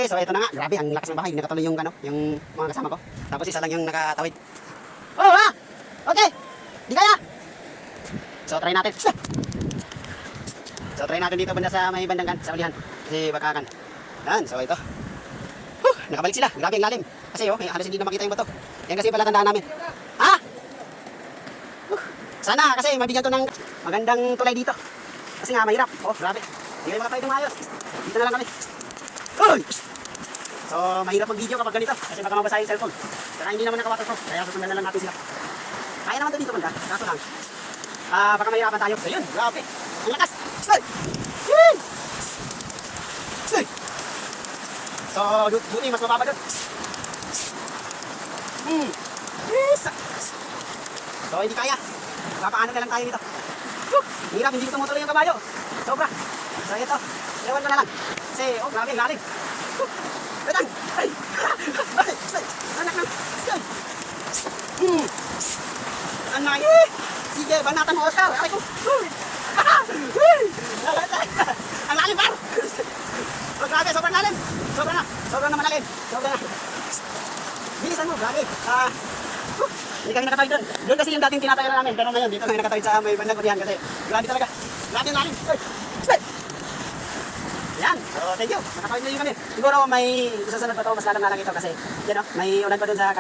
so ito na nga. Grabe, ang lakas ng bahay. Hindi nakatuloy yung, ano, yung mga kasama ko. Tapos isa lang yung nakatawid. Oh, ha! Okay! Di kaya! So, try natin. So, try natin dito banda sa may bandang kan, sa ulihan. Kasi baka kan. Yan, so ito. Nakabalik sila. Grabe ang lalim. Kasi halos hindi na makita yung bato. Yan kasi pala tandaan namin. Ha? Sana kasi mabigyan to ng magandang tulay dito. Kasi nga mahirap. Oh, grabe. Hindi kayo makatawid ng maayos. Dito na lang kami. Uy! So, mahirap mag-video kapag ganito. Kasi baka mabasa yung cellphone. Saka hindi naman naka-waterproof. Kaya susundan na lang natin sila. Kaya naman to dito banda. Kaso lang. Baka mahirapan tayo. So yun, grabe. Ang lakas. Stay! Yun! Stay! So, buti mas mababa doon. Yes! So, hindi kaya. Papaano na lang tayo dito. Hirap, hindi ko tumutuloy yung kabayo. Sobra. So, ito. Ewan ko na lang. Kasi, grabe, galing. Kadang! Ay! Ay! Anak lang! Ay! Anay! Sige, banatan mo, Oscar! Ay ko! Ang lalim, par! Grabe, sobrang lalim! Sobra na! Sobrang na malalim! Sobra na! Bilisan mo, grabe! Hindi kami nakatawid doon. Doon kasi yung dating tinatayo namin. Pero ngayon, dito kami nakatawid sa may bandang kurihan kasi grabe talaga. Grabe yung lalim! Stay! Yan! So, thank you! Nakatawid na yun kami. Siguro may susunod pa ito, mas lalang na lang ito kasi yan o, may unan pa doon sa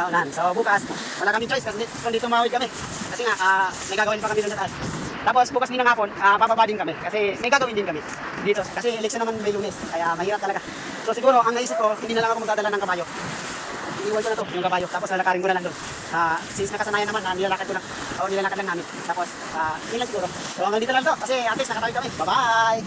unahan. So, bukas, wala kami choice kasi dito mawid kami. Kasi nga, may gagawin pa kami doon sa taas. Tapos bukas din ng hapon, papaba din kami kasi may gagawin din kami dito. Kasi election naman may Lunes, kaya mahirap talaga. So siguro, ang naisip ko, hindi na lang ako magdadala ng kabayo. Iiwan ko na to, yung kabayo. Tapos lalakarin ko na lang doon. Since nakasanayan naman, nilalakad ko lang. O nilalakad lang namin. Tapos, yun lang siguro. So hanggang dito lang to, kasi at least nakatawid kami. Bye-bye!